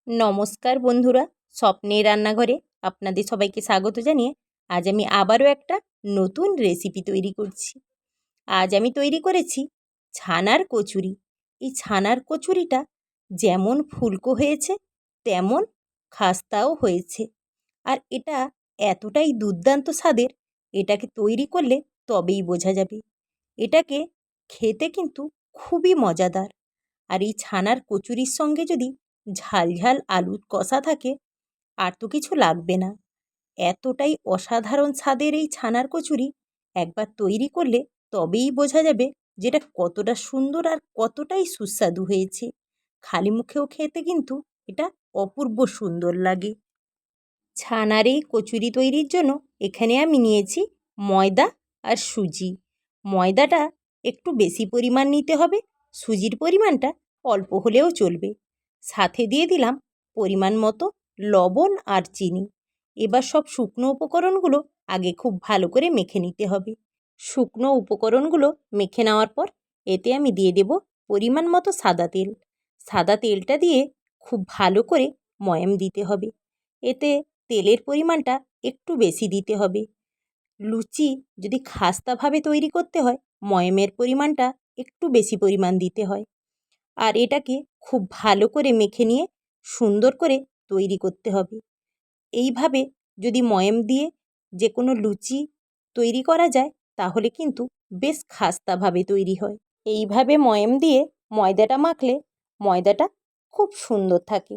নমস্কার বন্ধুরা, স্বপ্নের রান্নাঘরে আপনাদের সবাইকে স্বাগত জানিয়ে আজ আমি আবারও একটা নতুন রেসিপি তৈরি করছি। আজ আমি তৈরি করেছি ছানার কচুরি। এই ছানার কচুরিটা যেমন ফুলকো হয়েছে তেমন খাস্তাও হয়েছে। আর এটা এতটাই দুর্দান্ত স্বাদের, এটাকে তৈরি করলে তবেই বোঝা যাবে। এটাকে খেতে কিন্তু খুবই মজাদার। আর এই ছানার কচুরির সঙ্গে যদি ঝাল ঝাল আলুর কষা থাকে, আর তো কিছু লাগবে না। এতটাই অসাধারণ স্বাদের এই ছানার কচুরি একবার তৈরি করলে তবেই বোঝা যাবে যেটা কতটা সুন্দর আর কতটাই সুস্বাদু হয়েছে। খালি মুখেও খেতে কিন্তু এটা অপূর্ব সুন্দর লাগে। ছানার এই কচুরি তৈরির জন্য এখানে আমি নিয়েছি ময়দা আর সুজি। ময়দাটা একটু বেশি পরিমাণ নিতে হবে, সুজির পরিমাণটা অল্প হলেও চলবে। সাথে দিয়ে দিলাম পরিমাণ মতো লবণ আর চিনি। এবার সব শুকনো উপকরণগুলো আগে খুব ভালো করে মেখে নিতে হবে। শুকনো উপকরণগুলো মেখে নেওয়ার পর এতে আমি দিয়ে দেব পরিমাণ মতো সাদা তেল। সাদা তেলটা দিয়ে খুব ভালো করে ময়াম দিতে হবে। এতে তেলের পরিমাণটা একটু বেশি দিতে হবে। লুচি যদি খাস্তাভাবে তৈরি করতে হয়, ময়ামের পরিমাণটা একটু বেশি পরিমাণ দিতে হয়। আর এটাকে খুব ভালো করে মেখে নিয়ে সুন্দর করে তৈরি করতে হবে। এইভাবে যদি ময়াম দিয়ে যে কোনো লুচি তৈরি করা যায়, তাহলে কিন্তু বেশ খাস্তাভাবে তৈরি হয়। এইভাবে ময়াম দিয়ে ময়দাটা মাখলে ময়দাটা খুব সুন্দর থাকে।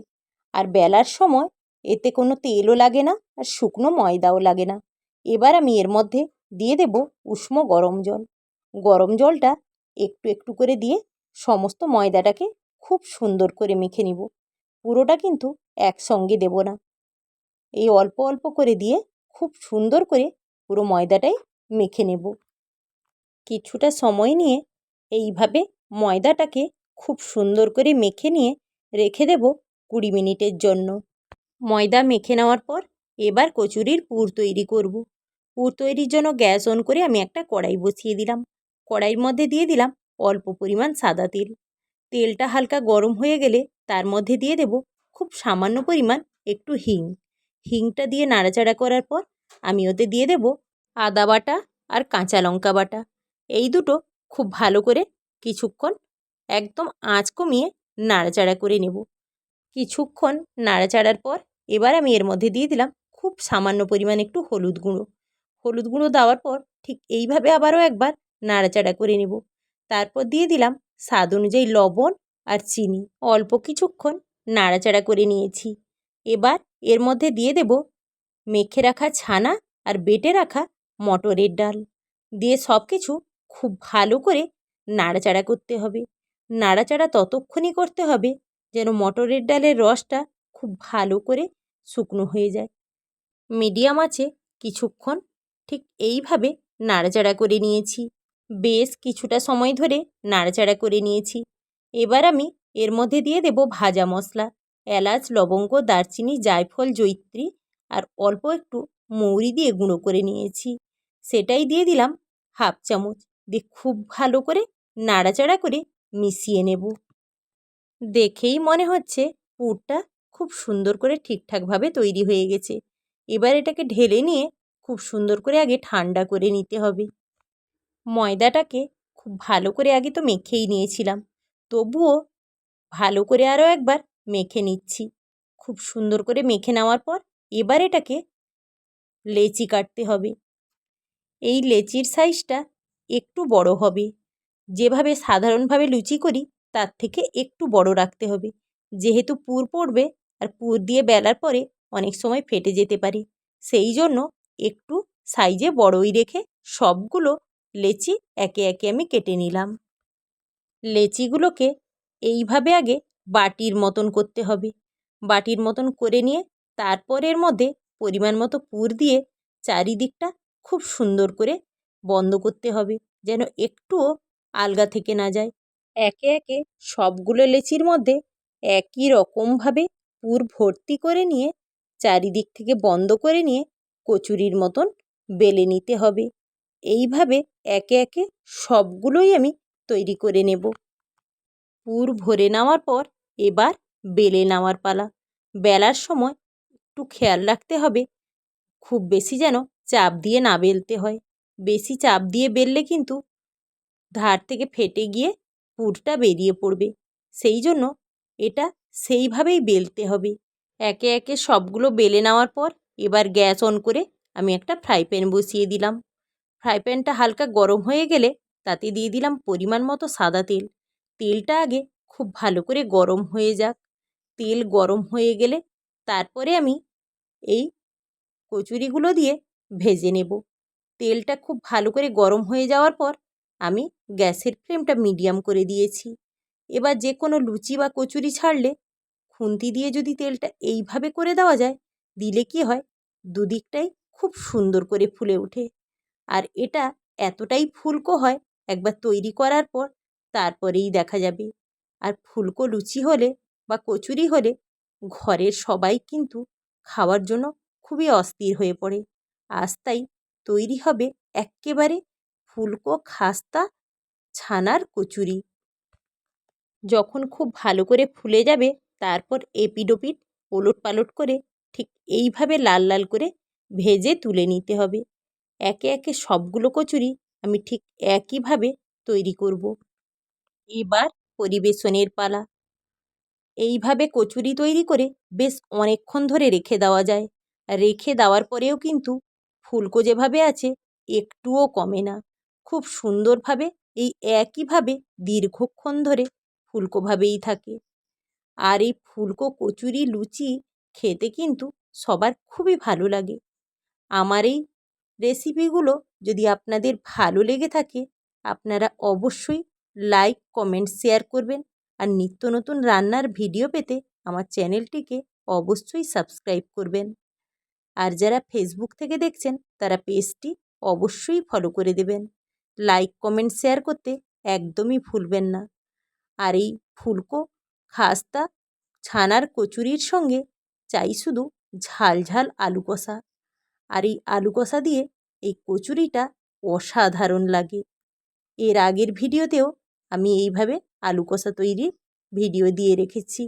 আর বেলার সময় এতে কোনো তেলও লাগে না, আর শুকনো ময়দাও লাগে না। এবার আমি এর মধ্যে দিয়ে দেব উষ্ণ গরম জল। গরম জলটা একটু একটু করে দিয়ে সমস্ত ময়দাটাকে খুব সুন্দর করে মেখে নিব। পুরোটা কিন্তু একসঙ্গে দেব না, এই অল্প অল্প করে দিয়ে খুব সুন্দর করে পুরো ময়দাটাই মেখে নেব। কিছুটা সময় নিয়ে এইভাবে ময়দাটাকে খুব সুন্দর করে মেখে নিয়ে রেখে দেব 20 মিনিটের জন্য। ময়দা মেখে নেওয়ার পর এবার কচুরির পুর তৈরি করব। পুর তৈরির জন্য গ্যাস অন করে আমি একটা কড়াই বসিয়ে দিলাম। কড়াইয়ের মধ্যে দিয়ে দিলাম অল্প পরিমাণ সাদা তেল। তেলটা হালকা গরম হয়ে গেলে তার মধ্যে দিয়ে দেব খুব সামান্য পরিমাণ একটু হিং। হিংটা দিয়ে নাড়াচাড়া করার পর আমি ওতে দিয়ে দেব আদা বাটা আর কাঁচা লঙ্কা বাটা। এই দুটো খুব ভালো করে কিছুক্ষণ একদম আঁচ কমিয়ে নাড়াচাড়া করে নেব। কিছুক্ষণ নাড়াচাড়ার পর এবার আমি এর মধ্যে দিয়ে দিলাম খুব সামান্য পরিমাণ একটু হলুদ গুঁড়ো। হলুদ গুঁড়ো দেওয়ার পর ঠিক এইভাবে আবারও একবার নাড়াচাড়া করে নেব। তারপর দিয়ে দিলাম স্বাদ অনুযায়ী লবণ আর চিনি। অল্প কিছুক্ষণ নাড়াচাড়া করে নিয়েছি। এবার এর মধ্যে দিয়ে দেব মেখে রাখা ছানা আর বেটে রাখা মটরের ডাল। দিয়ে সব কিছু খুব ভালো করে নাড়াচাড়া করতে হবে। নাড়াচাড়া ততক্ষণই করতে হবে যেন মটরের ডালের রসটা খুব ভালো করে শুকনো হয়ে যায়। মিডিয়াম আঁচে কিছুক্ষণ ঠিক এইভাবে নাড়াচাড়া করে নিয়েছি। বেশ কিছুটা সময় ধরে নাড়াচাড়া করে নিয়েছি। এবার আমি এর মধ্যে দিয়ে দেব ভাজা মশলা, এলাচ, লবঙ্গ, দারচিনি, জায়ফল, জয়িত্রী আর অল্প একটু মৌরি দিয়ে গুঁড়ো করে নিয়েছি। সেটাই দিয়ে দিলাম হাফ চামচ। দিয়ে খুব ভালো করে নাড়াচাড়া করে মিশিয়ে নেব। দেখেই মনে হচ্ছে পুরটা খুব সুন্দর করে ঠিকঠাকভাবে তৈরি হয়ে গেছে। এবার এটাকে ঢেলে নিয়ে খুব সুন্দর করে আগে ঠান্ডা করে নিতে হবে। ময়দাটাকে খুব ভালো করে আগে তো মেখেই নিয়েছিলাম, তবুও ভালো করে আরও একবার মেখে নিচ্ছি। খুব সুন্দর করে মেখে নেওয়ার পর এবার এটাকে লেচি কাটতে হবে। এই লেচির সাইজটা একটু বড় হবে। যেভাবে সাধারণভাবে লুচি করি তার থেকে একটু বড় রাখতে হবে, যেহেতু পুর পড়বে আর পুর দিয়ে বেলার পরে অনেক সময় ফেটে যেতে পারে। সেই জন্য একটু সাইজে বড়ই রেখে সবগুলো লেচি একে একে আমি কেটে নিলাম। লেচিগুলোকে এইভাবে আগে বাটির মতন করতে হবে। বাটির মতন করে নিয়ে তারপর এর মধ্যে পরিমাণ মতো পুর দিয়ে চারিদিকটা খুব সুন্দর করে বন্ধ করতে হবে, যেন একটুও আলগা থেকে না যায়। একে একে সবগুলো লেচির মধ্যে একই রকমভাবে পুর ভর্তি করে নিয়ে চারিদিক থেকে বন্ধ করে নিয়ে কচুরির মতন বেলে নিতে হবে। এইভাবে একে একে সবগুলোই আমি তৈরি করে নেব। পুর ভরে নেওয়ার পর এবার বেলে নেওয়ার পালা। বেলার সময় একটু খেয়াল রাখতে হবে খুব বেশি যেন চাপ দিয়ে না বেলতে হয়। বেশি চাপ দিয়ে বেললে কিন্তু ধার থেকে ফেটে গিয়ে পুরটা বেরিয়ে পড়বে। সেই জন্য এটা সেইভাবেই বেলতে হবে। একে একে সবগুলো বেলে নেওয়ার পর এবার গ্যাস অন করে আমি একটা ফ্রাই প্যান বসিয়ে দিলাম। ফ্রাই প্যানটা হালকা গরম হয়ে গেলে তাতে দিয়ে দিলাম পরিমাণ মতো সাদা তেল। তেলটা আগে খুব ভালো করে গরম হয়ে যাক। তেল গরম হয়ে গেলে তারপরে আমি এই কচুরিগুলো দিয়ে ভেজে নেব। তেলটা খুব ভালো করে গরম হয়ে যাওয়ার পর আমি গ্যাসের ফ্লেমটা মিডিয়াম করে দিয়েছি। এবার যে কোনো লুচি বা কচুরি ছাড়লে খুন্তি দিয়ে যদি তেলটা এইভাবে করে দেওয়া যায়, দিলে কি হয় দুদিকটাই খুব সুন্দর করে ফুলে ওঠে। আর এটা এতটাই ফুলকো হয় একবার তৈরি করার পর তারপরেই দেখা যাবে। আর ফুলকো লুচি হলে বা কচুরি হলে ঘরের সবাই কিন্তু খাওয়ার জন্য খুবই অস্থির হয়ে পড়ে। আজ তাই তৈরি হবে এক্কেবারে ফুলকো খাস্তা ছানার কচুরি। যখন খুব ভালো করে ফুলে যাবে তারপর এপিঠ ওপিঠ ওলট পালট করে ঠিক এইভাবে লাল লাল করে ভেজে তুলে নিতে হবে। একে একে সবগুলো কচুরি আমি ঠিক একইভাবে তৈরি করব। এবার পরিবেশনের পালা। এইভাবে কচুরি তৈরি করে বেশ অনেকক্ষণ ধরে রেখে দেওয়া যায়। রেখে দেওয়ার পরেও কিন্তু ফুলকো যেভাবে আছে একটুও কমে না। খুব সুন্দরভাবে এই একইভাবে দীর্ঘক্ষণ ধরে ফুলকোভাবেই থাকে। আর এই ফুলকো কচুরি লুচি খেতে কিন্তু সবার খুবই ভালো লাগে। আমার এই রেসিপিগুলো যদি আপনাদের ভালো লেগে থাকে আপনারা অবশ্যই লাইক কমেন্ট শেয়ার করবেন। আর নিত্য নতুন রান্নার ভিডিও পেতে আমার চ্যানেলটিকে অবশ্যই সাবস্ক্রাইব করবেন। আর যারা ফেসবুক থেকে দেখছেন তারা পেজটি অবশ্যই ফলো করে দেবেন। লাইক কমেন্ট শেয়ার করতে একদমই ভুলবেন না। আর এই ফুলকো খাস্তা ছানার কচুরির সঙ্গে চাই শুধু ঝাল ঝাল আলু কষা। আর এই আলু কষা দিয়ে এই কচুরিটা অসাধারণ লাগে। এর আগের ভিডিওতেও আমি এইভাবে আলু কষা তৈরির ভিডিও দিয়ে রেখেছি।